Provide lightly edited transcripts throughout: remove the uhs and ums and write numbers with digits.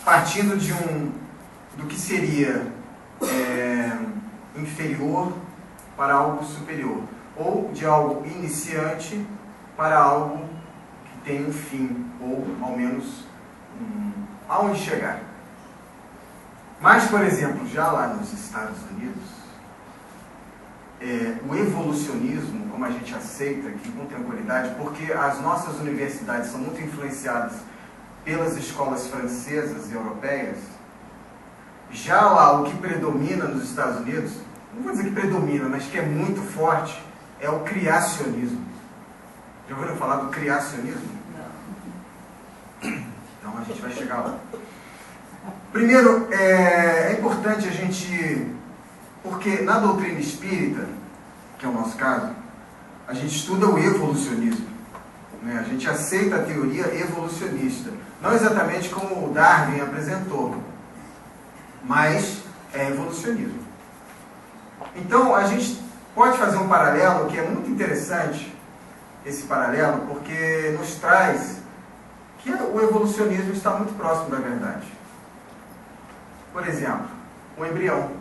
partindo do que seria inferior para algo superior, ou de algo iniciante para algo que tem um fim, ou ao menos aonde chegar. Mas, por exemplo, já lá nos Estados Unidos, o evolucionismo, como a gente aceita aqui com tranquilidade, porque as nossas universidades são muito influenciadas pelas escolas francesas e europeias, já lá o que predomina nos Estados Unidos, não vou dizer que predomina, mas que é muito forte, é o criacionismo. Já ouviram falar do criacionismo? Não. Então a gente vai chegar lá. Primeiro, é importante a gente, porque na doutrina espírita, que é o nosso caso, a gente estuda o evolucionismo, né? A gente aceita a teoria evolucionista, não exatamente como o Darwin apresentou, mas é evolucionismo. Então a gente pode fazer um paralelo que é muito interessante, esse paralelo, porque nos traz que o evolucionismo está muito próximo da verdade. Por exemplo, o embrião.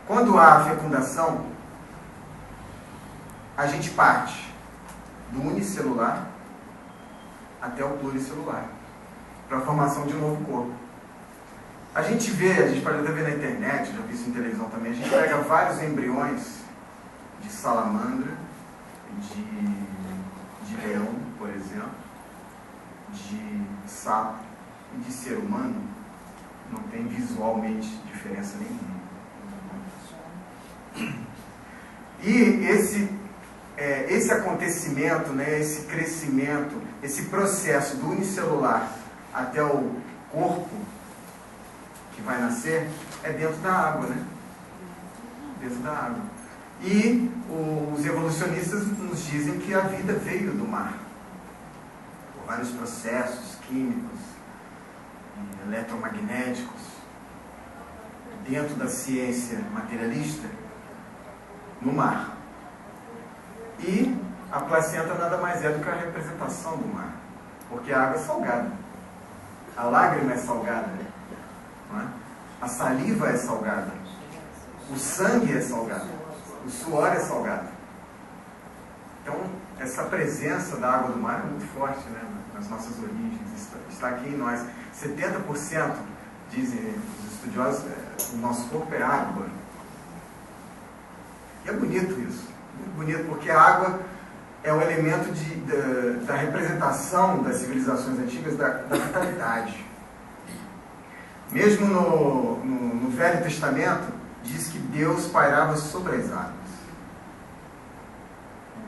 Quando há a fecundação, a gente parte do unicelular até o pluricelular, para a formação de um novo corpo. A gente pode até ver na internet, já vi isso em televisão também, a gente pega vários embriões de salamandra, de leão, por exemplo, de sapo e de ser humano, não tem visualmente diferença nenhuma. E esse acontecimento, né, esse crescimento, esse processo do unicelular até o corpo que vai nascer, é dentro da água, né? Dentro da água. E os evolucionistas nos dizem que a vida veio do mar, por vários processos químicos, eletromagnéticos, dentro da ciência materialista, no mar. E a placenta nada mais é do que a representação do mar, porque a água é salgada, a lágrima é salgada, não é? A saliva é salgada, o sangue é salgado, o suor é salgado. Então, essa presença da água do mar é muito forte, né, nas nossas origens, está aqui em nós. 70%, dizem os estudiosos, o nosso corpo é água. E é bonito isso, muito bonito, porque a água é um elemento da representação das civilizações antigas, da vitalidade. Mesmo no Velho Testamento, diz que Deus pairava sobre as águas.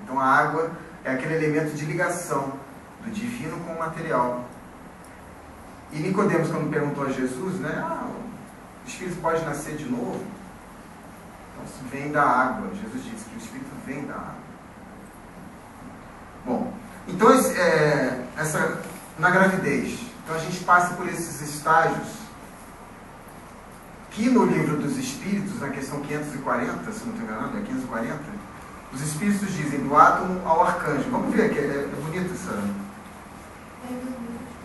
Então a água é aquele elemento de ligação do divino com o material. E Nicodemos, quando perguntou a Jesus, né, o Espírito pode nascer de novo? Então isso vem da água. Jesus disse que o Espírito vem da água. Bom, então na gravidez, então a gente passa por esses estágios que no livro dos Espíritos, na questão 540, se não estou enganado, é 540, os Espíritos dizem do átomo ao arcanjo. Vamos ver aqui, é bonito essa.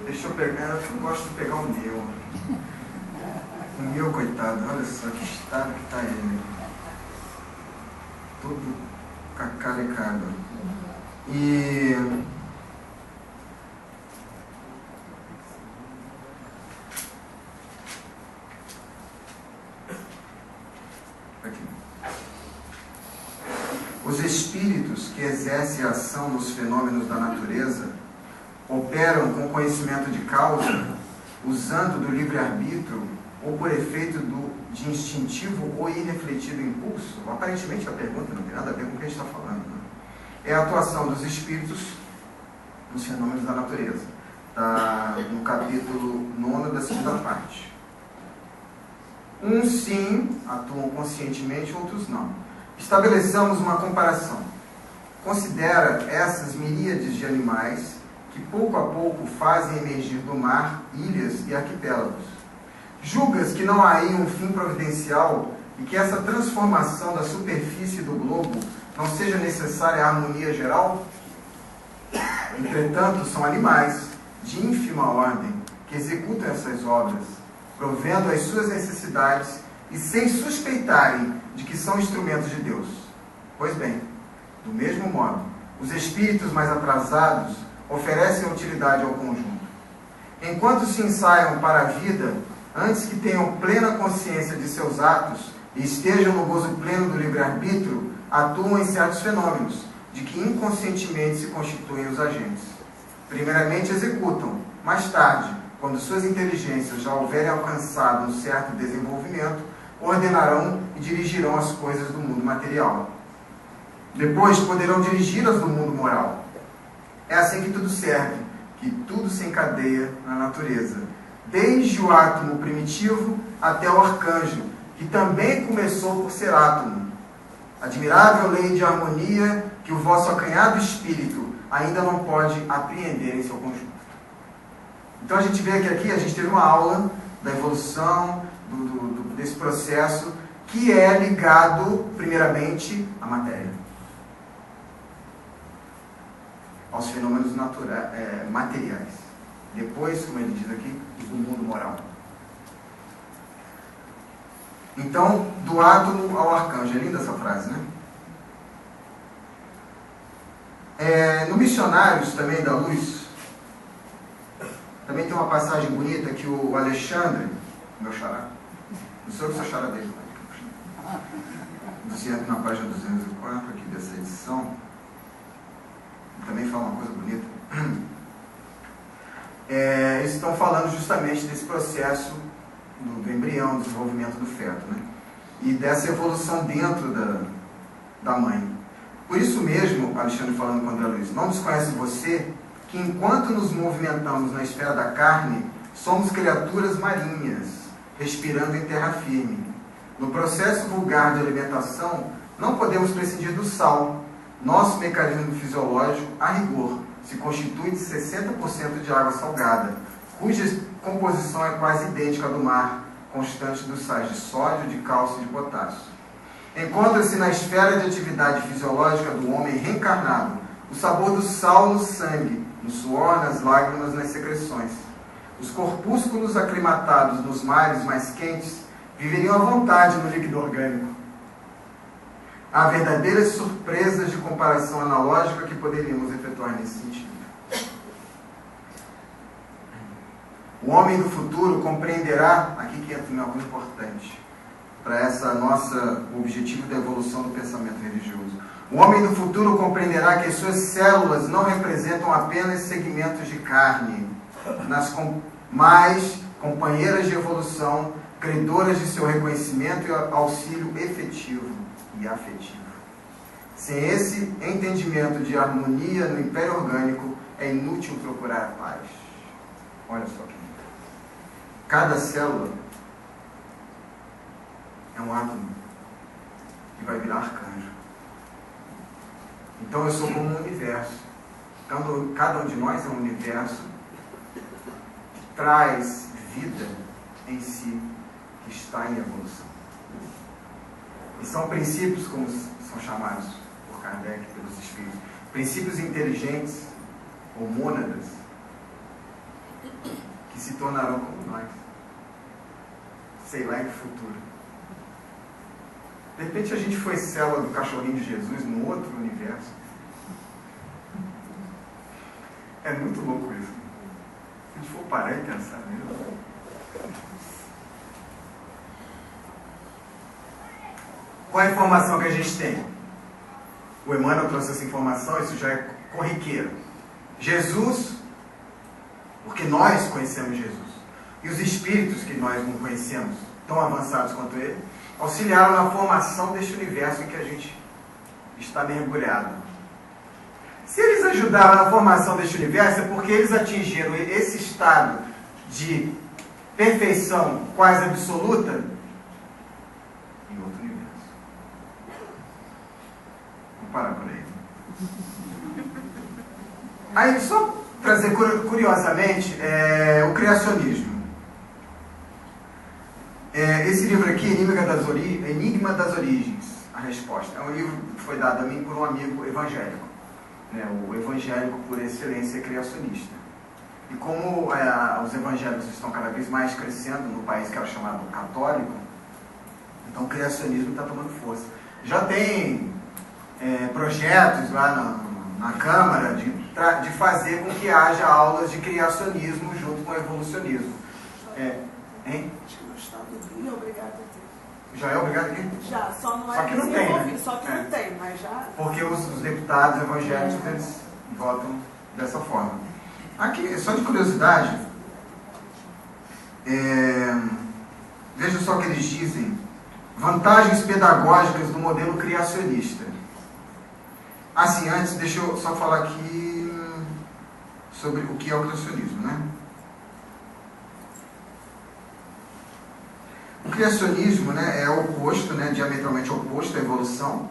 Deixa eu pegar, eu gosto de pegar o meu. O meu, coitado, olha só que estado que está ele. Todo cacarecado. E os espíritos que exercem a ação nos fenômenos da natureza operam com conhecimento de causa, usando do livre-arbítrio ou por efeito de instintivo ou irrefletido impulso? Aparentemente a pergunta não tem nada a ver com o que a gente está falando, né? É a atuação dos espíritos nos fenômenos da natureza. Está no capítulo 9 da segunda parte. Uns sim atuam conscientemente, outros não. Estabeleçamos uma comparação. Considera essas miríades de animais que pouco a pouco fazem emergir do mar ilhas e arquipélagos. Julgas que não há aí um fim providencial e que essa transformação da superfície do globo não seja necessária à harmonia geral? Entretanto, são animais de ínfima ordem, que executam essas obras, provendo as suas necessidades e sem suspeitarem de que são instrumentos de Deus. Pois bem, do mesmo modo, os espíritos mais atrasados oferecem utilidade ao conjunto. Enquanto se ensaiam para a vida, antes que tenham plena consciência de seus atos e estejam no gozo pleno do livre-arbítrio, atuam em certos fenômenos, de que inconscientemente se constituem os agentes. Primeiramente executam, mais tarde, quando suas inteligências já houverem alcançado um certo desenvolvimento, ordenarão e dirigirão as coisas do mundo material. Depois poderão dirigi-las do mundo moral. É assim que tudo serve, que tudo se encadeia na natureza, desde o átomo primitivo até o arcanjo, que também começou por ser átomo. Admirável lei de harmonia que o vosso acanhado espírito ainda não pode apreender em seu conjunto. Então a gente vê que aqui a gente teve uma aula da evolução, desse processo, que é ligado, primeiramente, à matéria. Aos fenômenos materiais. Depois, como ele diz aqui, do mundo moral. Então, do átomo ao arcanjo. É linda essa frase, né? No Missionários, também, da Luz, também tem uma passagem bonita que o Alexandre, meu xará, não sou eu que sou xará dele, na página 204 aqui dessa edição, também fala uma coisa bonita. Eles estão falando justamente desse processo do embrião, do desenvolvimento do feto, né? E dessa evolução dentro da mãe. Por isso mesmo, Alexandre falando contra a Luiz, não desconhece você que enquanto nos movimentamos na esfera da carne, somos criaturas marinhas, respirando em terra firme. No processo vulgar de alimentação, não podemos prescindir do sal. Nosso mecanismo fisiológico, a rigor, se constitui de 60% de água salgada, cuja composição é quase idêntica à do mar, constante dos sais de sódio, de cálcio e de potássio. Encontra-se na esfera de atividade fisiológica do homem reencarnado o sabor do sal no sangue, no suor, nas lágrimas, nas secreções. Os corpúsculos aclimatados nos mares mais quentes viveriam à vontade no líquido orgânico. Há verdadeiras surpresas de comparação analógica que poderíamos efetuar nesse sentido. O homem do futuro compreenderá, aqui que entra algo importante, para essa nossa objetivo da evolução do pensamento religioso. O homem do futuro compreenderá que as suas células não representam apenas segmentos de carne, mas companheiras de evolução, credoras de seu reconhecimento e auxílio efetivo e afetivo. Sem esse entendimento de harmonia no império orgânico, é inútil procurar a paz. Olha só aqui. Cada célula é um átomo que vai virar arcanjo. Então eu sou como um universo. Cada um de nós é um universo que traz vida em si, que está em evolução. E são princípios, como são chamados por Kardec, pelos espíritos, princípios inteligentes, ou mônadas, que se tornarão como nós. Sei lá em que futuro. De repente a gente foi célula do cachorrinho de Jesus num outro universo. É muito louco isso. Se a gente for parar e pensar mesmo. Qual a informação que a gente tem? O Emmanuel trouxe essa informação, isso já é corriqueiro. Jesus, porque nós conhecemos Jesus. E os espíritos que nós não conhecemos, tão avançados quanto ele, auxiliaram na formação deste universo em que a gente está mergulhado. Se eles ajudaram na formação deste universo, é porque eles atingiram esse estado de perfeição quase absoluta em outro universo. Vamos parar por aí. Aí, só trazer curiosamente o criacionismo. Esse livro aqui, Enigma das Origens, a resposta. É um livro que foi dado a mim por um amigo evangélico. O evangélico, por excelência, é criacionista. E como os evangélicos estão cada vez mais crescendo no país que era chamado católico, então o criacionismo está tomando força. Já tem projetos lá na Câmara de fazer com que haja aulas de criacionismo junto com o evolucionismo. Hein? Acho que no estado do Rio é obrigado a ter. Já é obrigado aqui? Já, só não é Só que não tem, né? Só que não tem, mas já... Porque os deputados evangélicos, eles votam dessa forma. Aqui, só de curiosidade, veja só o que eles dizem. Vantagens pedagógicas do modelo criacionista. Assim, antes, deixa eu só falar aqui sobre o que é o criacionismo, né? O criacionismo, né, é oposto, né, diametralmente oposto à evolução,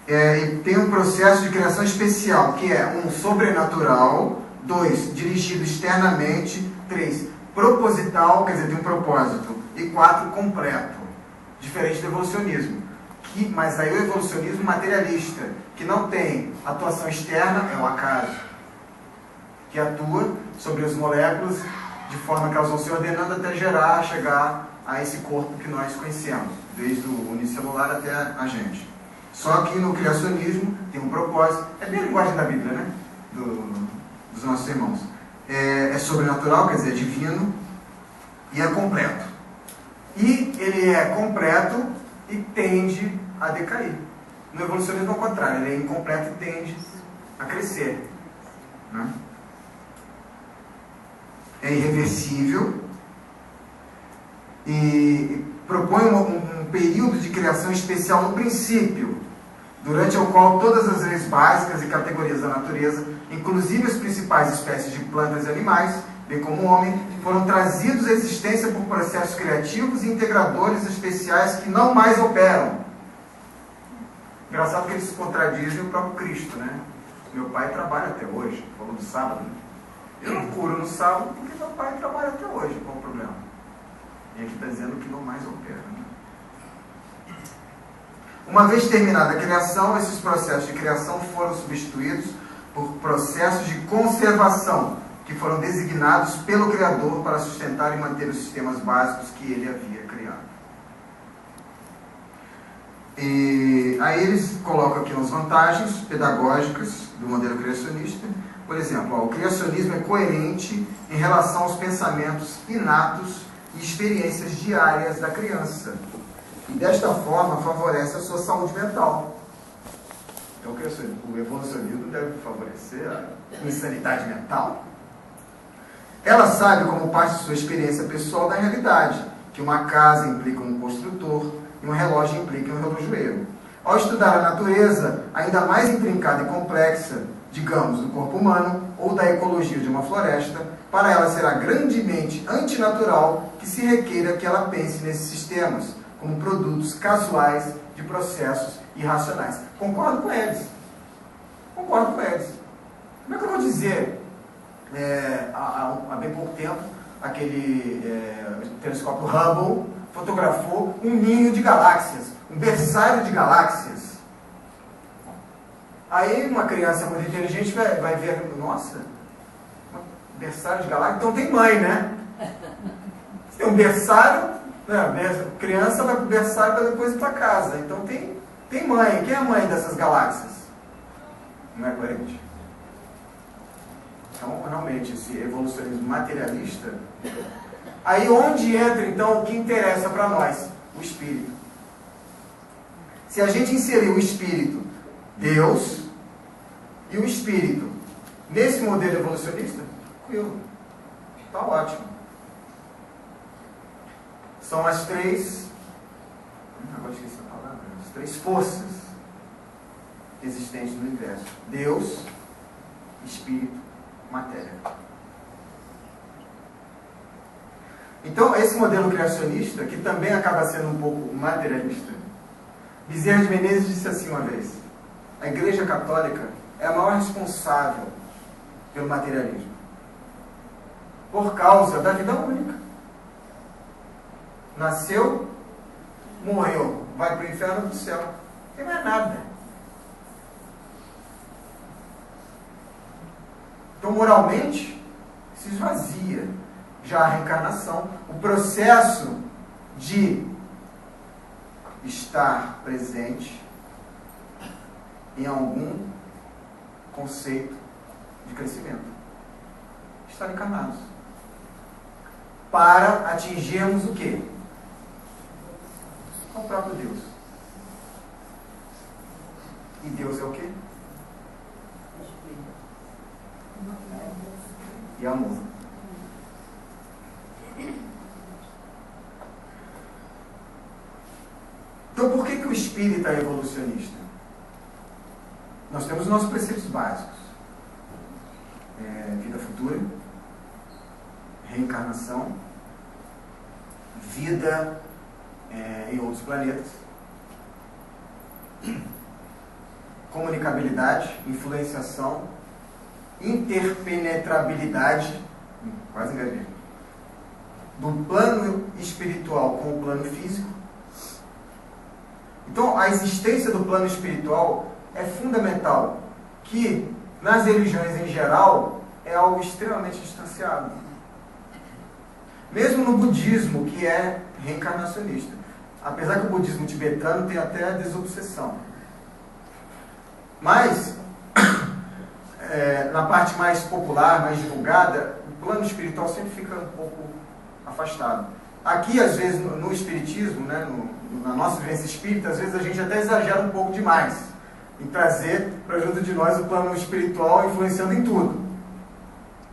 e tem um processo de criação especial, que é 1, sobrenatural, 2, dirigido externamente, 3, proposital, quer dizer, tem um propósito, e 4, completo, diferente do evolucionismo. Mas aí o evolucionismo materialista, que não tem atuação externa, é o acaso, que atua sobre as moléculas de forma que elas vão se ordenando até chegar a esse corpo que nós conhecemos, desde o unicelular até a gente. Só que no criacionismo tem um propósito, é bem a linguagem da Bíblia, né? Dos nossos irmãos. É sobrenatural, quer dizer, divino, e é completo. E ele é completo e tende a decair. No evolucionismo, ao contrário, ele é incompleto e tende a crescer. Né? É irreversível e propõe um período de criação especial no princípio, durante o qual todas as leis básicas e categorias da natureza, inclusive as principais espécies de plantas e animais, bem como o homem, foram trazidos à existência por processos criativos e integradores especiais que não mais operam. Engraçado que eles se contradizem o próprio Cristo, né? Meu pai trabalha até hoje, falou do sábado. Eu não curo no sábado porque meu pai trabalha até hoje, qual o problema? E aqui está dizendo que não mais opera. Né? Uma vez terminada a criação, esses processos de criação foram substituídos por processos de conservação, que foram designados pelo Criador para sustentar e manter os sistemas básicos que ele havia criado. E aí eles colocam aqui umas vantagens pedagógicas do modelo criacionista. Por exemplo, o criacionismo é coerente em relação aos pensamentos inatos e experiências diárias da criança. E desta forma favorece a sua saúde mental. Então o evolucionismo deve favorecer a insanidade mental. Ela sabe como parte de sua experiência pessoal da realidade, que uma casa implica um construtor e um relógio implica um relojoeiro. Ao estudar a natureza, ainda mais intrincada e complexa, digamos, do corpo humano ou da ecologia de uma floresta, para ela será grandemente antinatural que se requeira que ela pense nesses sistemas como produtos casuais de processos irracionais. Concordo com eles. Concordo com eles. Como é que eu vou dizer, há bem pouco tempo, aquele telescópio Hubble fotografou um ninho de galáxias, um berçário de galáxias. Aí uma criança muito inteligente vai ver, nossa, um berçário de galáxias, então tem mãe, né? Tem um berçário, né? Criança vai para o berçário para depois ir para casa, então tem mãe. Quem é a mãe dessas galáxias? Não é coerente? Então, realmente, esse evolucionismo materialista, aí onde entra, então, o que interessa para nós? O espírito. Se a gente inserir o espírito, Deus, e o espírito, nesse modelo evolucionista, tranquilo. Está ótimo. São as três, agora esqueci a palavra, as três forças existentes no universo. Deus, espírito, matéria. Então, esse modelo criacionista, que também acaba sendo um pouco materialista, Bezerra de Menezes disse assim uma vez: a Igreja Católica é a maior responsável pelo materialismo, por causa da vida única. Nasceu, morreu, vai para o inferno ou para o céu. Não tem mais nada. Então, moralmente, se esvazia. Já a reencarnação, o processo de estar presente em algum conceito de crescimento. Estar encarnados. Para atingirmos o quê? O próprio Deus. E Deus é o quê? E amor. Então, por que o espírita é evolucionista? Nós temos nossos preceitos básicos. Vida futura, reencarnação, vida em outros planetas, comunicabilidade, influenciação, interpenetrabilidade, quase engasguei, do plano espiritual com o plano físico. Então, a existência do plano espiritual é fundamental, que nas religiões em geral é algo extremamente distanciado. Mesmo no budismo, que é reencarnacionista. Apesar que o budismo tibetano tem até a desobsessão. Mas, na parte mais popular, mais divulgada, o plano espiritual sempre fica um pouco afastado. Aqui, às vezes, no espiritismo, né, na nossa vivência espírita, às vezes a gente até exagera um pouco demais em trazer para junto de nós o plano espiritual influenciando em tudo.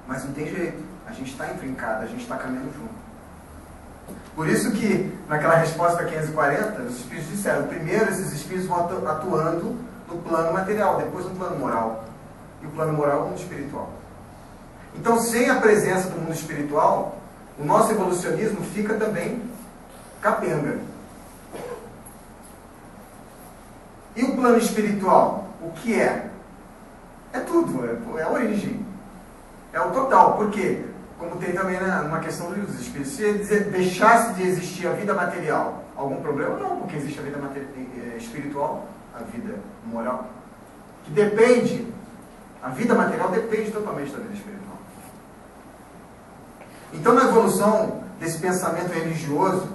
Mas não tem jeito. A gente está intrincado, a gente está caminhando junto. Por isso que, naquela resposta 540, os espíritos disseram, primeiro esses espíritos vão atuando no plano material, depois no plano moral. E o plano moral é o mundo espiritual. Então, sem a presença do mundo espiritual, o nosso evolucionismo fica também capenga. E o plano espiritual, o que é? É tudo, é a origem. É o total. Por quê? Como tem também numa questão dos espíritos. Se deixasse de existir a vida material, algum problema? Não, porque existe a vida espiritual, a vida moral, que depende, a vida material depende totalmente da vida espiritual. Então, na evolução desse pensamento religioso,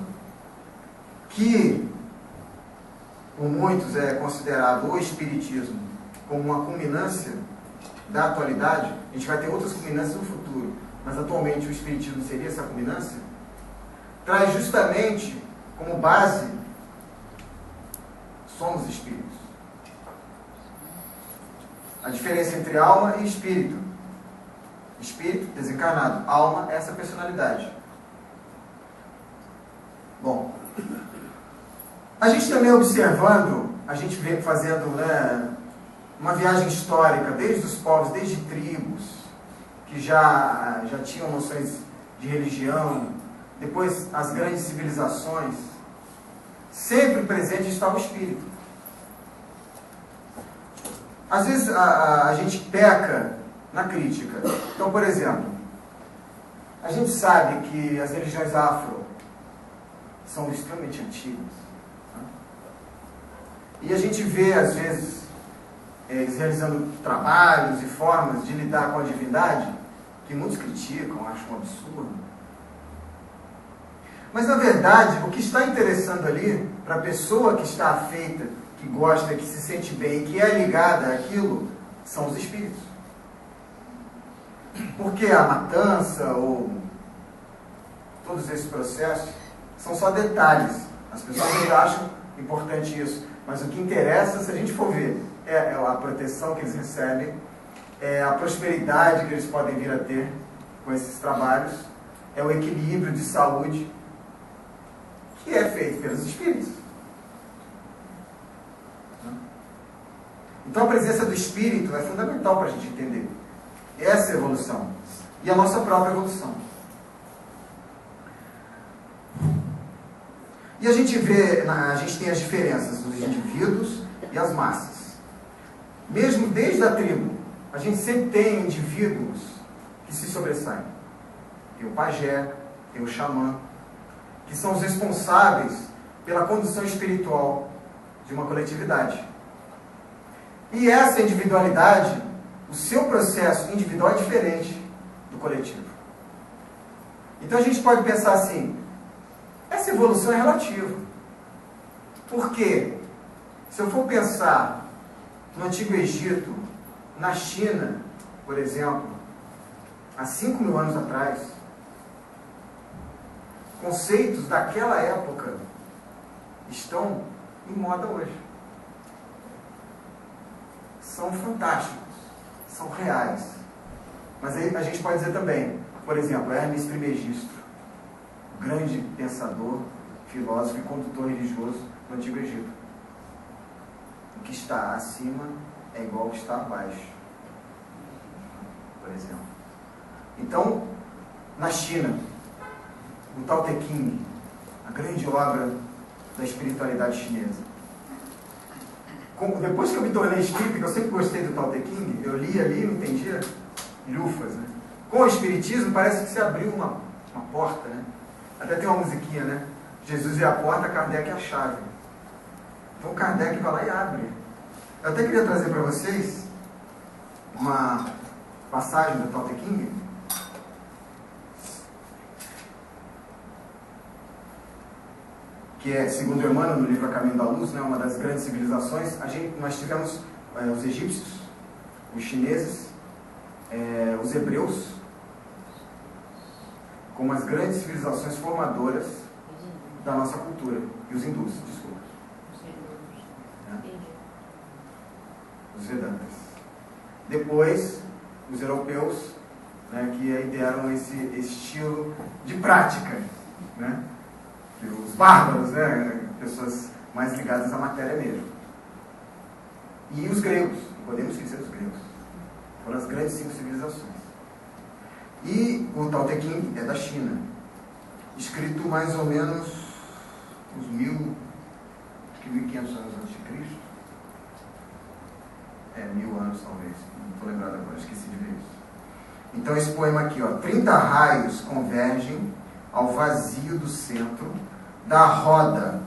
que por muitos é considerado o espiritismo como uma culminância da atualidade, a gente vai ter outras culminâncias no futuro, mas atualmente o espiritismo seria essa culminância, traz justamente como base, somos espíritos. A diferença entre alma e espírito. Espírito, desencarnado. Alma, essa personalidade. Bom, a gente também observando, a gente vem fazendo, né, uma viagem histórica, desde os povos, desde tribos, que já tinham noções de religião, depois as grandes civilizações, sempre presente estava o espírito. Às vezes a gente peca na crítica. Então, por exemplo, a gente sabe que as religiões afro são extremamente antigas. Né? E a gente vê, às vezes, eles realizando trabalhos e formas de lidar com a divindade que muitos criticam, acham um absurdo. Mas, na verdade, o que está interessando ali, para a pessoa que está afeita, que gosta, que se sente bem, que é ligada àquilo, são os espíritos. Porque a matança ou todos esses processos são só detalhes. As pessoas ainda acham importante isso. Mas o que interessa, se a gente for ver, é a proteção que eles recebem, é a prosperidade que eles podem vir a ter com esses trabalhos, é o equilíbrio de saúde que é feito pelos espíritos. Então a presença do espírito é fundamental para a gente entender essa evolução e a nossa própria evolução. E a gente vê, a gente tem as diferenças dos indivíduos e as massas. Mesmo desde a tribo, a gente sempre tem indivíduos que se sobressaem. Tem o pajé, tem o xamã, que são os responsáveis pela condução espiritual de uma coletividade. E essa individualidade, o seu processo individual é diferente do coletivo. Então a gente pode pensar assim, essa evolução é relativa. Por quê? Se eu for pensar no Antigo Egito, na China, por exemplo, há 5.000 anos atrás, conceitos daquela época estão em moda hoje. São fantásticos, são reais. Mas aí a gente pode dizer também, por exemplo, Hermes Trismegisto, grande pensador, filósofo e condutor religioso do Antigo Egito. O que está acima é igual ao que está abaixo, por exemplo. Então, na China, o Tao Te Ching, a grande obra da espiritualidade chinesa. Depois que eu me tornei espírita, que eu sempre gostei do Tao Te Ching, eu li ali, não entendia lufas, né? Com o espiritismo parece que se abriu uma porta, né? Até tem uma musiquinha, né? Jesus é a porta, Kardec é a chave. Então Kardec vai lá e abre. Eu até queria trazer para vocês uma passagem do Tao Te Ching, que é, segundo Emmanuel, no livro A Caminho da Luz, né, uma das grandes civilizações. Nós tivemos os egípcios, os chineses, os hebreus, como as grandes civilizações formadoras da nossa cultura. E os hindus, desculpa. Os Vedantas. Depois, os europeus, né, que aí deram esse estilo de prática, né? Os bárbaros, né? Pessoas mais ligadas à matéria mesmo. E os gregos, não podemos esquecer os gregos. Foram as grandes 5 civilizações. E o Tao Te Ching é da China, escrito mais ou menos uns 1.500 anos antes de Cristo. 1.000 anos talvez, não estou lembrado agora, esqueci de ver isso. Então esse poema aqui, ó, 30 raios convergem ao vazio do centro da roda.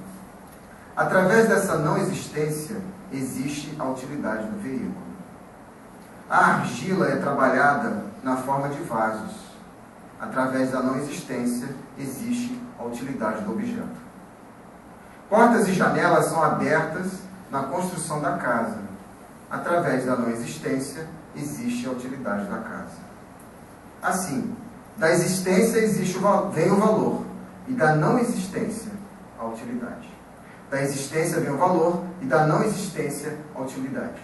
Através dessa não existência existe a utilidade do veículo. A argila é trabalhada na forma de vasos. Através da não existência existe a utilidade do objeto. Portas e janelas são abertas na construção da casa. Através da não existência existe a utilidade da casa. Assim, da existência vem o valor, e da não existência a utilidade. Da existência vem o valor, e da não existência a utilidade.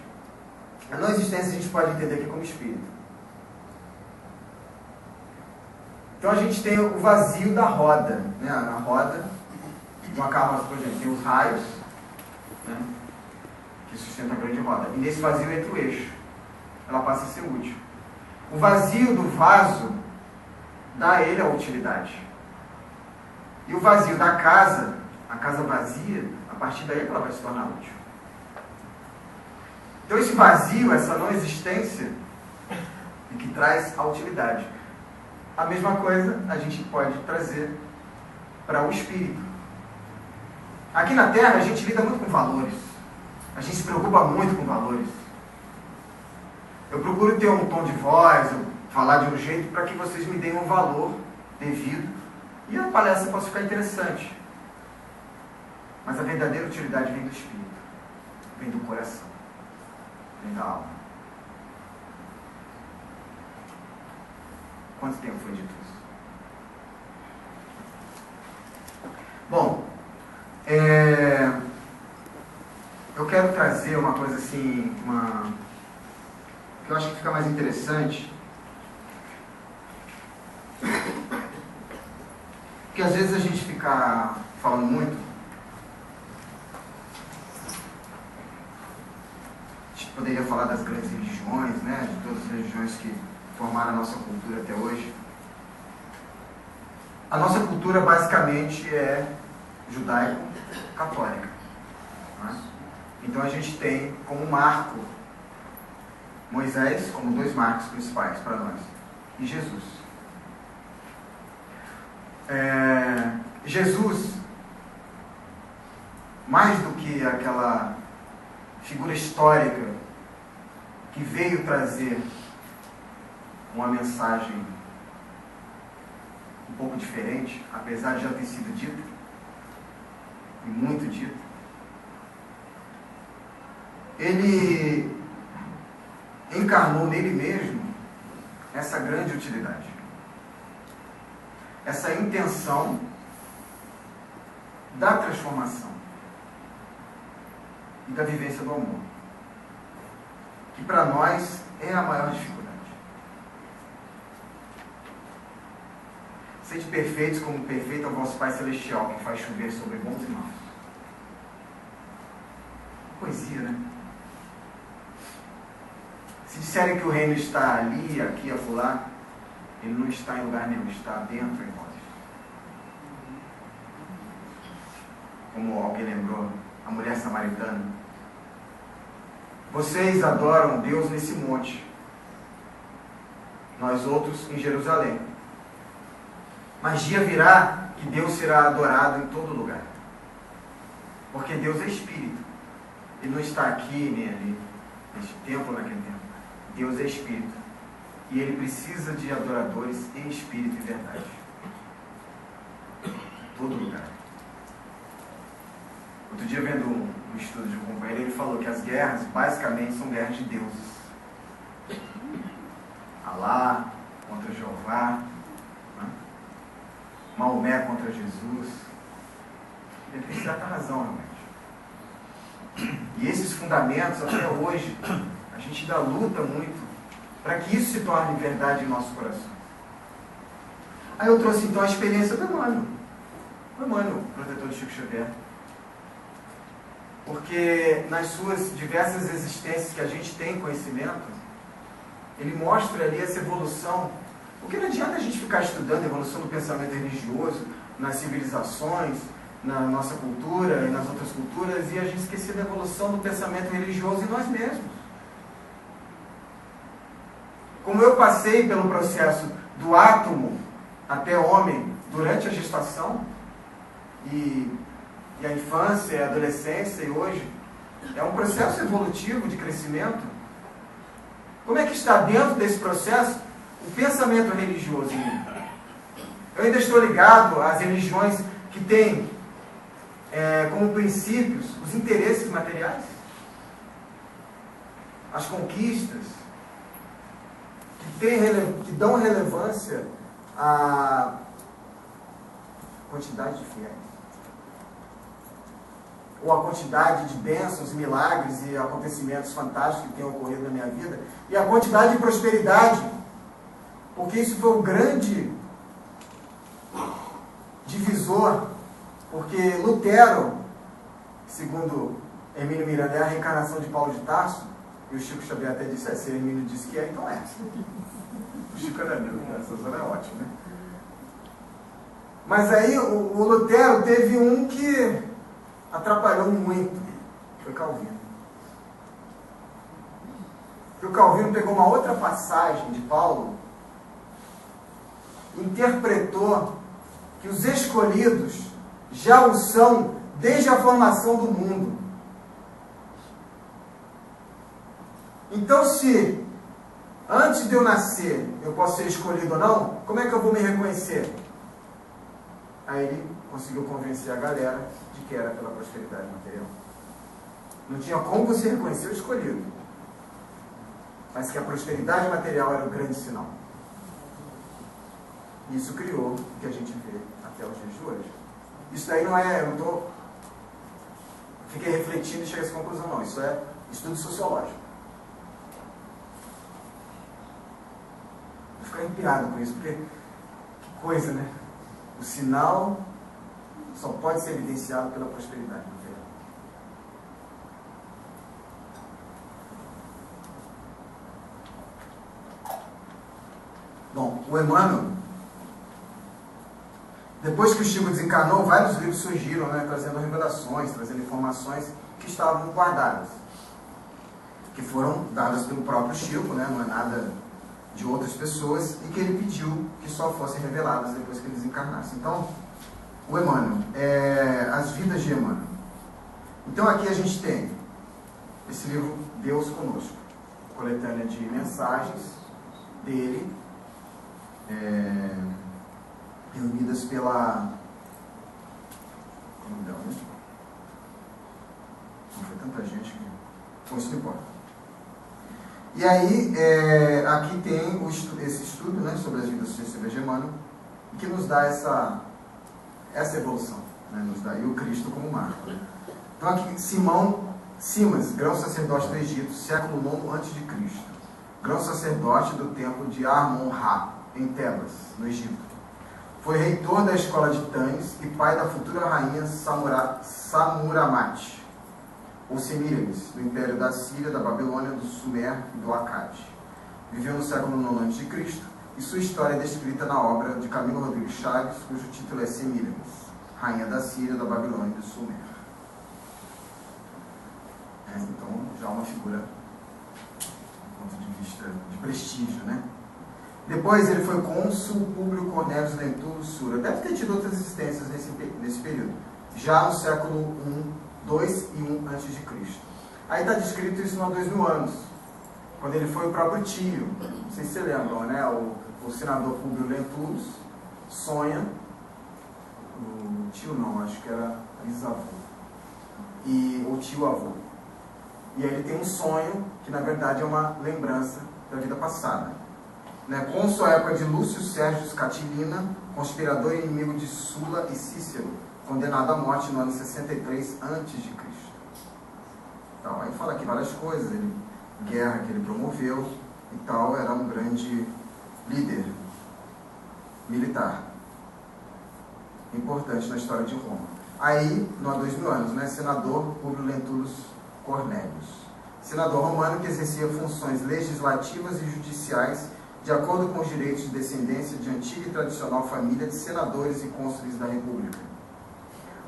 A não existência a gente pode entender aqui como espírito. Então a gente tem o vazio da roda, né? Na roda de uma carroça, por exemplo, tem os raios, né, que sustentam a grande roda. E nesse vazio entra o eixo. Ela passa a ser útil. O vazio do vaso dá a ele a utilidade. E o vazio da casa, a casa vazia, a partir daí ela vai se tornar útil. Então esse vazio, essa não existência, é que traz a utilidade. A mesma coisa a gente pode trazer para o espírito. Aqui na Terra a gente lida muito com valores. A gente se preocupa muito com valores. Eu procuro ter um tom de voz, falar de um jeito para que vocês me deem um valor devido e a palestra possa ficar interessante. Mas a verdadeira utilidade vem do espírito, vem do coração, vem da alma. Quanto tempo foi dito isso? Bom, eu quero trazer uma coisa assim, que eu acho que fica mais interessante. Porque às vezes a gente fica falando muito. A gente poderia falar das grandes religiões, né? De todas as religiões que formaram a nossa cultura até hoje. A nossa cultura basicamente é judaico-católica, né? Então a gente tem como marco Moisés, como 2 marcos principais para nós, e Jesus. Jesus, mais do que aquela figura histórica que veio trazer uma mensagem pouco diferente, apesar de já ter sido dito, e muito dito. Ele encarnou nele mesmo essa grande utilidade, essa intenção da transformação e da vivência do amor, que para nós é a maior dificuldade. Sede perfeitos como perfeito é o vosso Pai Celestial, que faz chover sobre bons e maus. Poesia, né? Se disserem que o reino está ali, aqui, acolá, ele não está em lugar nenhum, está dentro em nós. Como alguém lembrou, a mulher samaritana. Vocês adoram Deus nesse monte, nós outros em Jerusalém. Mas dia virá que Deus será adorado em todo lugar. Porque Deus é Espírito. Ele não está aqui nem ali, neste templo ou naquele templo. Deus é Espírito. E Ele precisa de adoradores em Espírito e verdade. Em todo lugar. Outro dia, vendo um estudo de um companheiro, ele falou que as guerras, basicamente, são guerras de deuses. Alá contra Jeová, né? Maomé contra Jesus. Ele tem certa razão, realmente. E esses fundamentos, até hoje, a gente ainda luta muito para que isso se torne verdade em nosso coração. Aí eu trouxe então a experiência do Emmanuel. O Emmanuel, protetor de Chico Xavier. Porque nas suas diversas existências que a gente tem conhecimento, ele mostra ali essa evolução. Porque não adianta a gente ficar estudando a evolução do pensamento religioso nas civilizações, na nossa cultura e nas outras culturas, e a gente esquecer da evolução do pensamento religioso em nós mesmos. Como eu passei pelo processo do átomo até homem durante a gestação, e a infância, e a adolescência e hoje, é um processo evolutivo de crescimento. Como é que está dentro desse processo o pensamento religioso em mim? Eu ainda estou ligado às religiões que têm como princípios os interesses materiais, as conquistas, que dão relevância à quantidade de fiéis, ou a quantidade de bênçãos, milagres e acontecimentos fantásticos que têm ocorrido na minha vida, e a quantidade de prosperidade, porque isso foi um grande divisor, porque Lutero, segundo Hermínio Miranda, é a reencarnação de Paulo de Tarso, e o Chico Xavier até disse, se Hermínio disse que é, então é. O Chico era meu, essa zona é ótima, né? Mas aí o Lutero teve um que atrapalhou muito, foi Calvino. E o Calvino pegou uma outra passagem de Paulo, interpretou que os escolhidos já o são desde a formação do mundo. Então, se antes de eu nascer eu posso ser escolhido ou não, como é que eu vou me reconhecer? Aí ele conseguiu convencer a galera de que era pela prosperidade material. Não tinha como você reconhecer o escolhido, mas que a prosperidade material era o grande sinal. Isso criou o que a gente vê até os dias de hoje. Isso daí não é, eu não fiquei refletindo e cheguei a essa conclusão, não. Isso é estudo sociológico. Vou ficar arrepiado com isso, porque que coisa, né? O sinal só pode ser evidenciado pela prosperidade material. Bom, o Emmanuel, depois que o Chico desencarnou, vários livros surgiram, né, trazendo revelações, trazendo informações que estavam guardadas, que foram dadas pelo próprio Chico, né, não é nada de outras pessoas, e que ele pediu que só fossem reveladas depois que ele desencarnasse. Então, o Emmanuel, as vidas de Emmanuel. Então aqui a gente tem esse livro Deus Conosco, coletânea de mensagens dele, reunidas pela... Como deu, né? Não foi tanta gente que... Bom, isso não importa. E aí, aqui tem esse estudo, né, sobre as vidas de Sr. Germano, que nos dá essa evolução, né, nos dá aí o Cristo como marco. Então aqui, Simas, grão-sacerdote do Egito, século IX a.C., grão-sacerdote do templo de Amon-Ra, em Tebas, no Egito. Foi reitor da escola de Tanis e pai da futura rainha Samuramate, ou Semíramis, do Império da Síria, da Babilônia, do Sumer e do Acade. Viveu no século IX a.C. e sua história é descrita na obra de Camilo Rodrigues Chaves, cujo título é Semíramis, rainha da Síria, da Babilônia e do Sumer. Então, já uma figura, do ponto de vista de prestígio, né? Depois ele foi cônsul Públio Cornelius Lentulus Sura. Deve ter tido outras existências nesse período, já no século II e I a.C. Aí está descrito isso há 2000 anos, quando ele foi o próprio tio. Não sei se vocês lembram, né? O senador Públio Lentulus sonha, o tio não, acho que era bisavô, ou tio-avô. E aí ele tem um sonho que na verdade é uma lembrança da vida passada. Cônsul à época de Lúcio Sérgio Catilina, conspirador e inimigo de Sula e Cícero, condenado à morte no ano 63 a.C. Então, aí fala aqui várias coisas, guerra que ele promoveu e tal, era um grande líder militar, importante na história de Roma. Aí, há 2000 anos, senador Públio Lentulus Cornelius, senador romano que exercia funções legislativas e judiciais de acordo com os direitos de descendência de antiga e tradicional família de senadores e cônsules da República.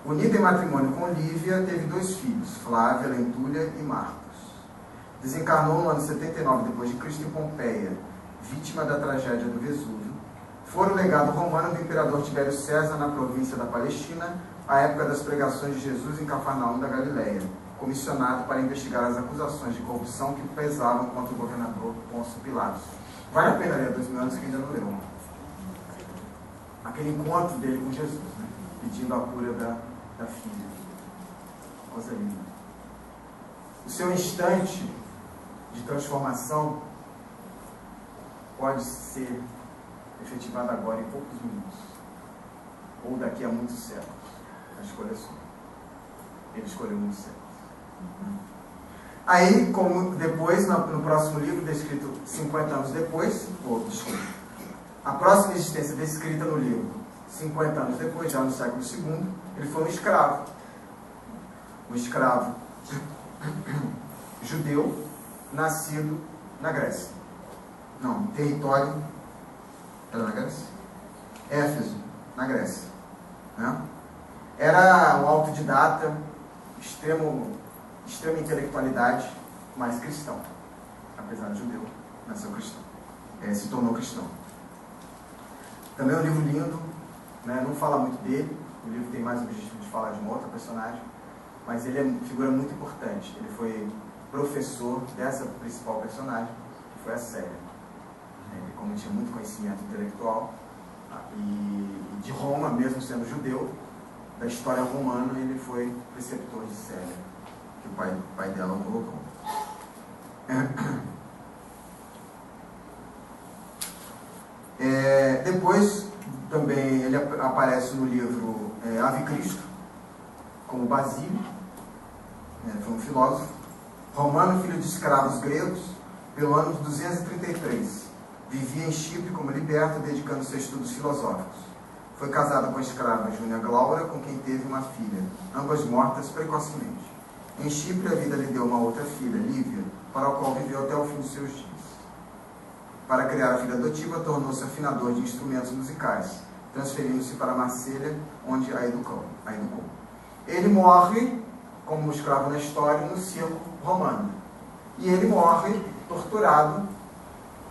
Unido em matrimônio com Lívia, teve 2 filhos, Flávia, Lentúlia e Marcos. Desencarnou no ano 79 d.C. em Pompeia, vítima da tragédia do Vesúvio. Foi o legado romano do imperador Tibério César na província da Palestina, à época das pregações de Jesus em Cafarnaum da Galileia, comissionado para investigar as acusações de corrupção que pesavam contra o governador Pôncio Pilatos. Vale a pena ler 2000 anos que ainda não leu. Aquele encontro dele com Jesus, né? Pedindo a cura da filha. Coisa linda. O seu instante de transformação pode ser efetivado agora em poucos minutos, ou daqui a muitos séculos. A escolha é sua. Ele escolheu muitos séculos. Aí, como depois, no próximo livro, descrito 50 anos depois, a próxima existência descrita no livro, 50 anos depois, já no século II, ele foi um escravo judeu, nascido na Grécia. Não, território, era na Grécia? Éfeso, na Grécia. Né? Era um autodidata, extrema intelectualidade, mas cristão. Apesar de judeu, nasceu cristão. Se tornou cristão. Também é um livro lindo, né? Não fala muito dele, o livro tem mais o objetivo de falar de uma outra personagem, mas ele é uma figura muito importante. Ele foi professor dessa principal personagem, que foi a Célia. Ele, como tinha muito conhecimento intelectual, e de Roma, mesmo sendo judeu, da história romana, ele foi preceptor de Célia, que o pai dela o colocou. Depois, também, ele aparece no livro Ave Cristo, como Basílio, foi um filósofo, romano, filho de escravos gregos, pelo ano 233. Vivia em Chipre como liberto, dedicando-se a estudos filosóficos. Foi casado com a escrava Júnia Glaura, com quem teve uma filha, ambas mortas precocemente. Em Chipre, a vida lhe deu uma outra filha, Lívia, para a qual viveu até o fim dos seus dias. Para criar a filha adotiva, tornou-se afinador de instrumentos musicais, transferindo-se para Marselha, onde a educou. Ele morre, como escravo na história, no circo romano. E ele morre torturado,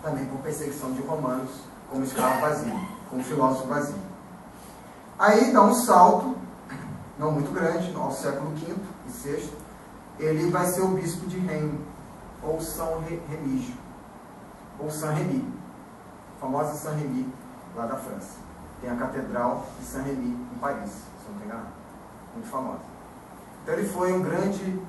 também por perseguição de romanos, como escravo Basílio, como filósofo Basílio. Aí dá um salto, não muito grande, ao século V e VI, ele vai ser o bispo de Reims, ou São Remígio, ou Saint-Rémy, famosa Saint-Rémy, lá da França. tem a Catedral de Saint-Rémy, em Paris, se eu não me engano, muito famosa. Então ele foi um grande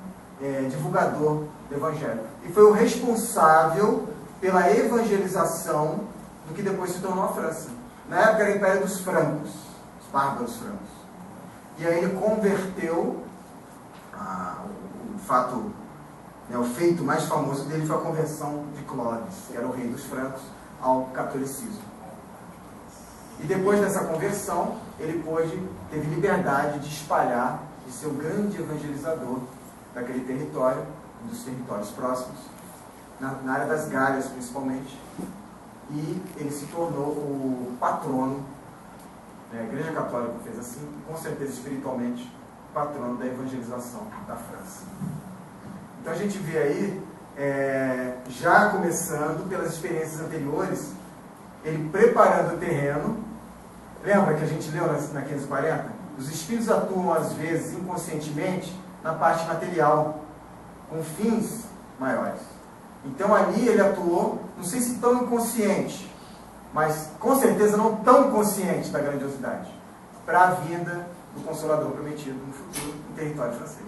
divulgador do Evangelho. E foi o responsável pela evangelização do que depois se tornou a França. Na época era o Império dos Francos, os bárbaros francos. E aí ele converteu, o feito mais famoso dele foi a conversão de Clovis, que era o rei dos francos, ao catolicismo. E depois dessa conversão, ele teve liberdade de espalhar, de ser o grande evangelizador daquele território, dos territórios próximos, na área das Galhas principalmente, e ele se tornou o patrono, a Igreja Católica fez assim, com certeza espiritualmente, patrono da evangelização da França. Então a gente vê aí, já começando pelas experiências anteriores, ele preparando o terreno. Lembra que a gente leu na 540? Os espíritos atuam às vezes inconscientemente na parte material, com fins maiores. Então ali ele atuou, não sei se tão inconsciente, mas com certeza não tão consciente da grandiosidade, para a vinda do Consolador prometido no futuro em território francês.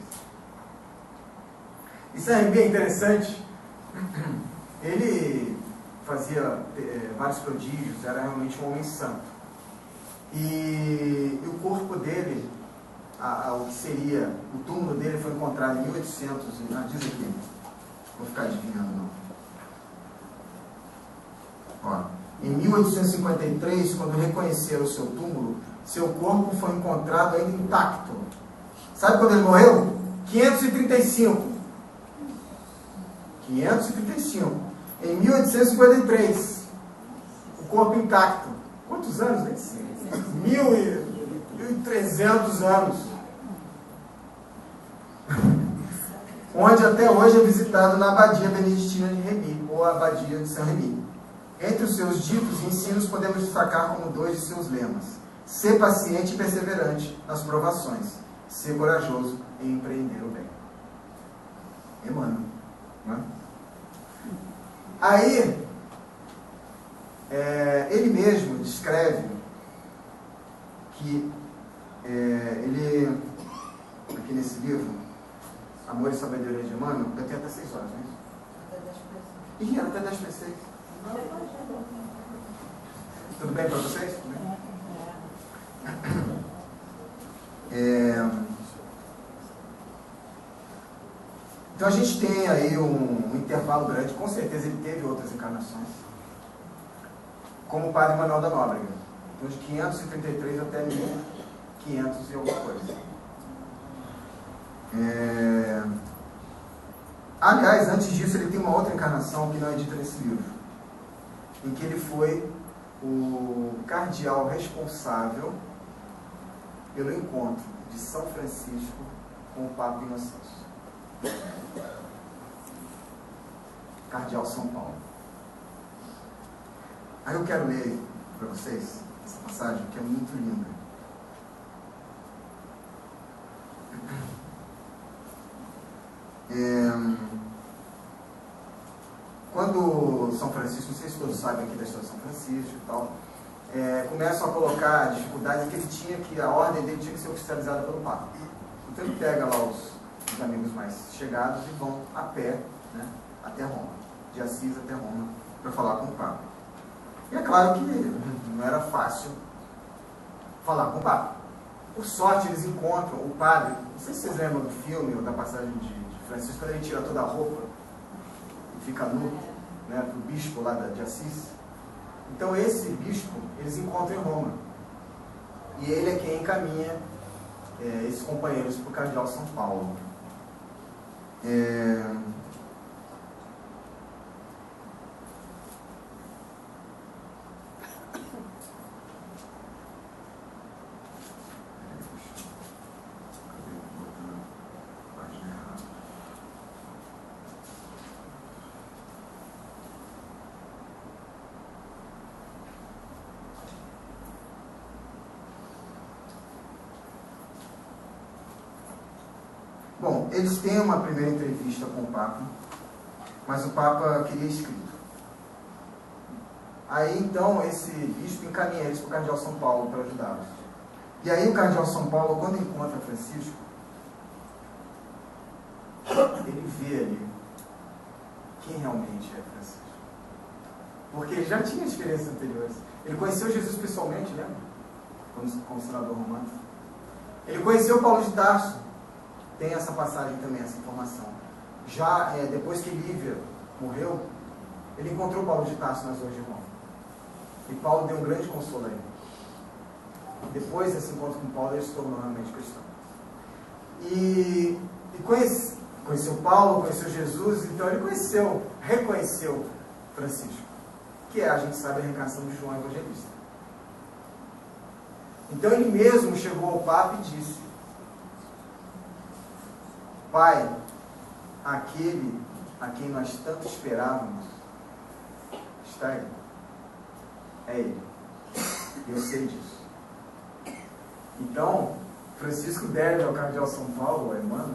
Isso é bem interessante. Ele fazia vários prodígios, era realmente um homem santo. E o corpo dele, o que seria o túmulo dele, foi encontrado em 1800, diz aqui, vou ficar adivinhando não. Ó, em 1853, quando reconheceram o seu túmulo, seu corpo foi encontrado ainda intacto. Sabe quando ele morreu? 535. Em 1853, o corpo intacto. Quantos anos, né? 1.300 anos. Onde até hoje é visitado na Abadia Beneditina de Rémy, ou a Abadia de Saint-Rémy. Entre os seus ditos e ensinos podemos destacar como 2 de seus lemas: ser paciente e perseverante nas provações, ser corajoso em empreender o bem. Emmanuel, né? Aí, ele mesmo descreve que ele, aqui nesse livro, Amor e Sabedoria de Emmanuel, eu tenho até 6 horas, não é isso? Até 10 para 6. Até 10 para 6. Tudo bem para vocês? Tudo bem? Então a gente tem aí um intervalo grande, com certeza ele teve outras encarnações, como o Padre Manuel da Nóbrega, então de 533 até 1500 e alguma coisa. Aliás, antes disso ele tem uma outra encarnação que não é dita nesse livro, em que ele foi o cardeal responsável pelo encontro de São Francisco com o Papa Inocêncio. Cardeal São Paulo. Aí eu quero ler para vocês essa passagem que é muito linda. Quando São Francisco, não sei se todos sabem aqui da história de São Francisco e tal, começam a colocar dificuldades que ele tinha, que a ordem dele tinha que ser oficializada pelo Papa. Então ele pega lá os amigos mais chegados e vão a pé, né, até Roma, de Assis até Roma, para falar com o Papa. E é claro que não era fácil falar com o Papa. Por sorte eles encontram o padre, não sei se vocês lembram do filme ou da passagem de Francisco, quando ele tira toda a roupa e fica nu, né, para o bispo lá de Assis. Então esse bispo eles encontram em Roma, e ele é quem encaminha esses companheiros para o cardeal São Paulo. Bom, eles têm uma primeira entrevista com o Papa, mas o Papa queria escrito. Aí então esse bispo encaminha eles para o cardeal São Paulo para ajudá-los. E aí o cardeal São Paulo, quando encontra Francisco, ele vê ali quem realmente é Francisco. Porque ele já tinha experiências anteriores. Ele conheceu Jesus pessoalmente, lembra? Como senador romano. Ele conheceu Paulo de Tarso. Tem essa passagem também, essa informação. Já depois que Lívia morreu, ele encontrou Paulo de Tarso nas ruas de Roma. E Paulo deu um grande consolo a ele. Depois desse encontro com Paulo, ele se tornou realmente cristão. E conheceu Paulo, conheceu Jesus, então ele reconheceu Francisco, que é, a gente sabe, a reencarnação de João Evangelista. Então ele mesmo chegou ao Papa e disse: Pai, aquele a quem nós tanto esperávamos está aí. É ele. Eu sei disso. Então, Francisco deve ao cardeal São Paulo, ao Emmanuel,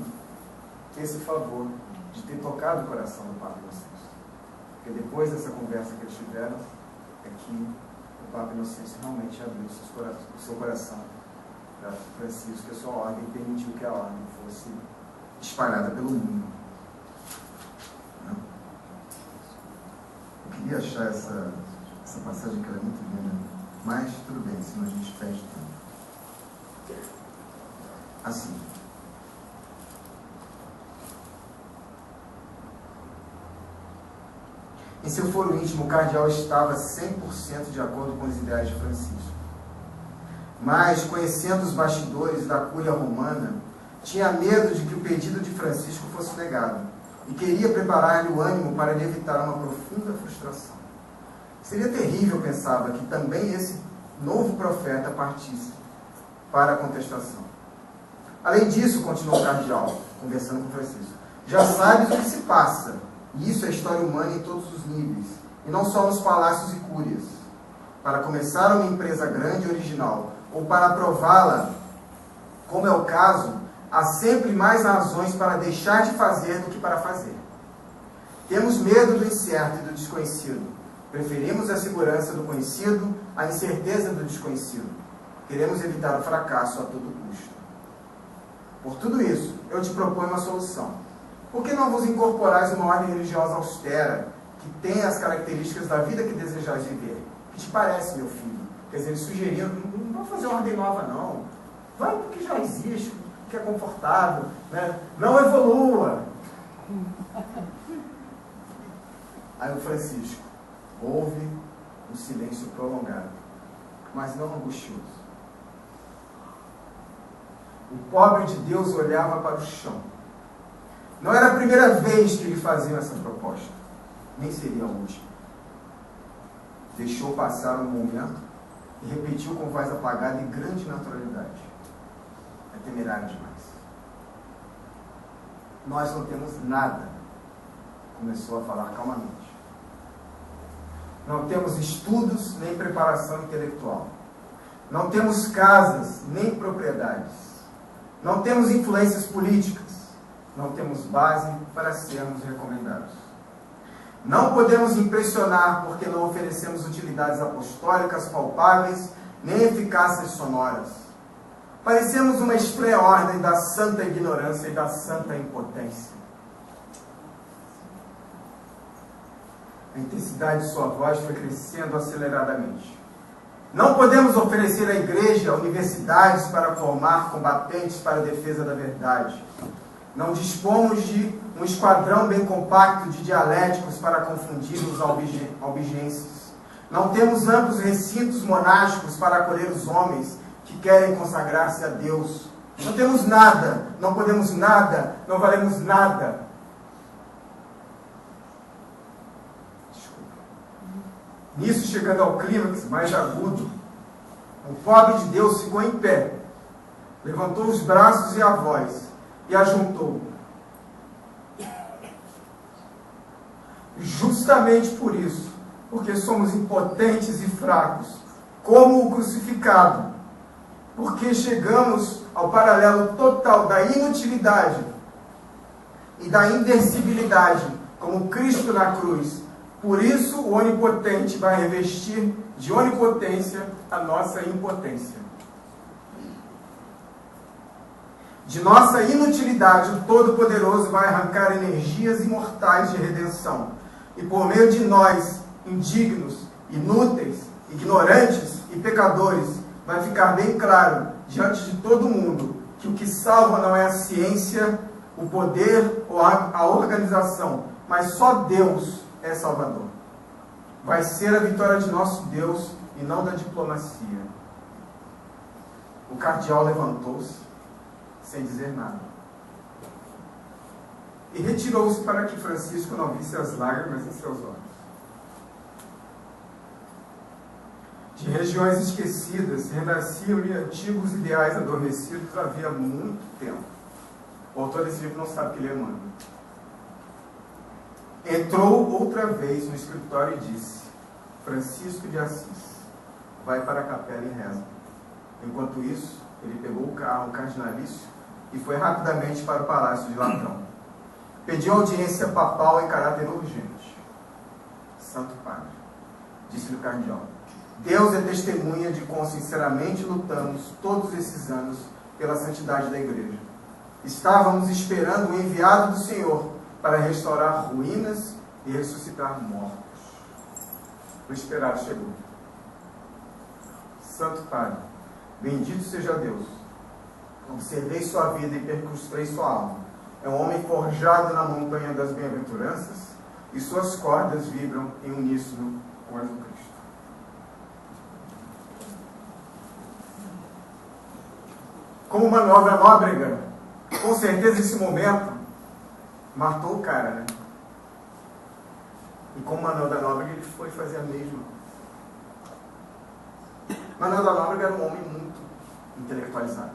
esse favor de ter tocado o coração do Papa Inocêncio. Porque depois dessa conversa que eles tiveram, é que o Papa Inocêncio realmente abriu o seu coração para Francisco e a sua ordem, e permitiu que a ordem fosse espalhada pelo mundo. Eu queria achar essa passagem que ela é muito linda, mas tudo bem, senão a gente fecha tudo. Assim. Em seu foro íntimo, o cardeal estava 100% de acordo com os ideais de Francisco. Mas, conhecendo os bastidores da cúria romana, tinha medo de que o pedido de Francisco fosse negado e queria preparar-lhe o ânimo para lhe evitar uma profunda frustração. Seria terrível, pensava, que também esse novo profeta partisse para a contestação. Além disso, continuou o cardeal, conversando com Francisco, já sabes o que se passa, e isso é história humana em todos os níveis, e não só nos palácios e cúrias. Para começar uma empresa grande e original, ou para aprová-la, como é o caso, há sempre mais razões para deixar de fazer do que para fazer. Temos medo do incerto e do desconhecido. Preferimos a segurança do conhecido à incerteza do desconhecido. Queremos evitar o fracasso a todo custo. Por tudo isso, eu te proponho uma solução. Por que não vos incorporais uma ordem religiosa austera, que tenha as características da vida que desejais viver? O que te parece, meu filho? Quer dizer, ele sugeriu, não vamos fazer uma ordem nova, não. Vai para o que já existe, que é confortável, né? Não evolua. Aí o Francisco ouve um silêncio prolongado, mas não angustioso. O pobre de Deus olhava para o chão. Não era a primeira vez que lhe faziam essa proposta, nem seria a última. Deixou passar um momento e repetiu com voz apagada e grande naturalidade: é temerário demais. Nós não temos nada. Começou a falar calmamente. Não temos estudos nem preparação intelectual. Não temos casas nem propriedades. Não temos influências políticas. Não temos base para sermos recomendados. Não podemos impressionar porque não oferecemos utilidades apostólicas palpáveis nem eficácias sonoras. Parecemos uma estranha ordem da santa ignorância e da santa impotência. A intensidade de sua voz foi crescendo aceleradamente. Não podemos oferecer à igreja universidades para formar combatentes para a defesa da verdade. Não dispomos de um esquadrão bem compacto de dialéticos para confundir os albigenses. Não temos amplos recintos monásticos para acolher os homens que querem consagrar-se a Deus. Não temos nada, não podemos nada, não valemos nada. Nisso, chegando ao clímax mais agudo, o pobre de Deus ficou em pé, levantou os braços e a voz, e ajuntou: justamente por isso, porque somos impotentes e fracos, como o crucificado, porque chegamos ao paralelo total da inutilidade e da invencibilidade, como Cristo na cruz, Por isso, o Onipotente vai revestir de onipotência a nossa impotência. De nossa inutilidade, o Todo-Poderoso vai arrancar energias imortais de redenção. E por meio de nós, indignos, inúteis, ignorantes e pecadores, vai ficar bem claro, diante de todo mundo, que o que salva não é a ciência, o poder ou a organização, mas só Deus é Salvador. Vai ser a vitória de nosso Deus e não da diplomacia. O cardeal levantou-se, sem dizer nada, e retirou-se para que Francisco não visse as lágrimas em seus olhos. De regiões esquecidas, renasciam-lhe antigos ideais adormecidos havia muito tempo. O autor desse livro não sabe que ele é humano. Entrou outra vez no escritório e disse: Francisco de Assis, vai para a capela e reza. Enquanto isso, ele pegou o carro cardinalício e foi rapidamente para o palácio de Latrão. Pediu audiência papal em caráter urgente. Santo Padre, disse-lhe o cardeal, Deus é testemunha de quão sinceramente lutamos todos esses anos pela santidade da Igreja. Estávamos esperando o enviado do Senhor para restaurar ruínas e ressuscitar mortos. O esperado chegou. Santo Padre, bendito seja Deus. Observei sua vida e percurstrei sua alma. É um homem forjado na montanha das bem-aventuranças e suas cordas vibram em uníssono com as do Cristo. Como manobra Nóbrega, com certeza esse momento matou o cara, né? E como Manuel da Nóbrega, ele foi fazer a mesma. Manuel da Nóbrega era um homem muito intelectualizado,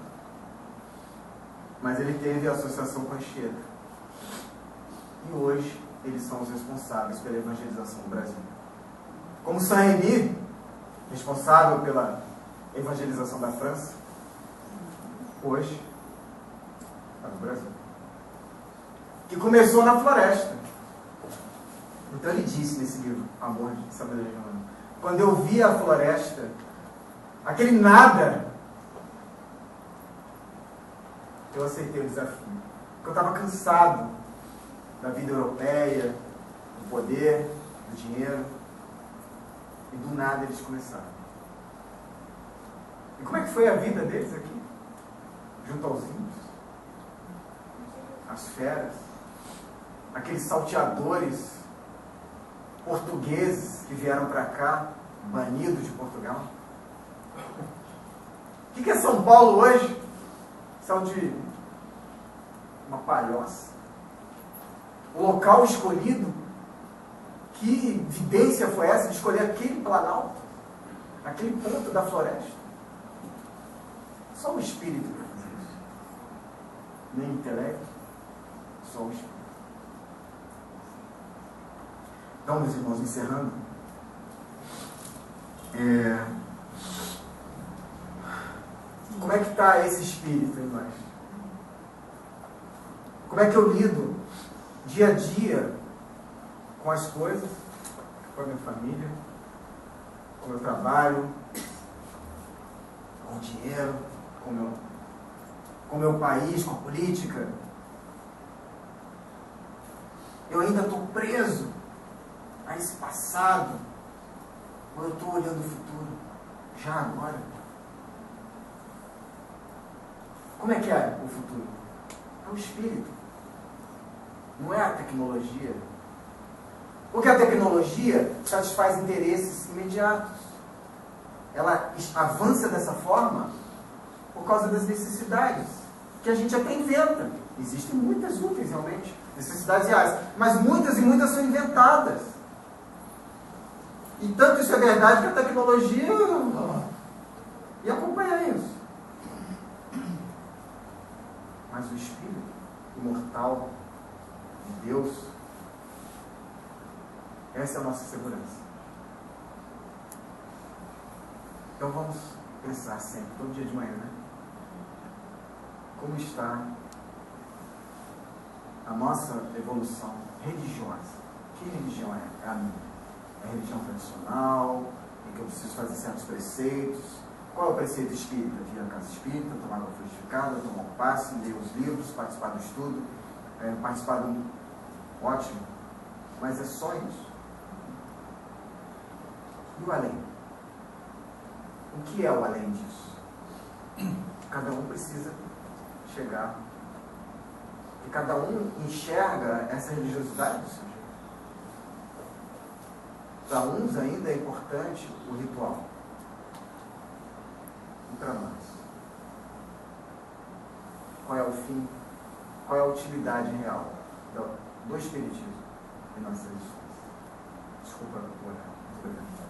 mas ele teve a associação com a Anchieta. E hoje eles são os responsáveis pela evangelização do Brasil. Como Saint-Remy, responsável pela evangelização da França, hoje está no Brasil. Que começou na floresta. Então ele disse nesse livro, Amor de Sabedoria Humana, quando eu vi a floresta, aquele nada, eu aceitei o desafio. Porque eu estava cansado da vida europeia, do poder, do dinheiro. E do nada eles começaram. E como é que foi a vida deles aqui? Junto aos índios, as feras, aqueles salteadores portugueses que vieram para cá, banidos de Portugal. O que é São Paulo hoje? São de uma palhoça. O local escolhido, que vidência foi essa de escolher aquele planalto, aquele ponto da floresta? Só o Espírito para fazer isso. Nem intelecto, só o Espírito. Então, meus irmãos, encerrando, como é que está esse Espírito em nós? Como é que eu lido dia a dia com as coisas, com a minha família, com o meu trabalho, com o dinheiro, com o meu país, com a política? Eu ainda estou preso a esse passado, ou eu estou olhando o futuro, já agora? Como é que é o futuro? É o Espírito, não é a tecnologia. Porque a tecnologia satisfaz interesses imediatos. Ela avança dessa forma por causa das necessidades, que a gente até inventa. Existem muitas úteis, realmente, necessidades reais, mas muitas e muitas são inventadas. E tanto isso é verdade que a tecnologia ia acompanhar isso. Mas o Espírito imortal de Deus, essa é a nossa segurança. Então vamos pensar sempre, todo dia de manhã, né? Como está a nossa evolução religiosa? Que religião é a minha? a religião tradicional, em que eu preciso fazer certos preceitos. Qual é o preceito espírita? Vir à casa espírita, tomar água frutificada, tomar um passe, ler os livros, participar do estudo, participar do... Ótimo. Mas é só isso. E o além? O que é o além disso? Cada um precisa chegar. E cada um enxerga essa religiosidade do seu jeito. Para uns ainda é importante o ritual. E para nós? Qual é o fim? Qual é a utilidade real do espiritismo em nossa existência? Desculpa o olhar. Muito obrigado.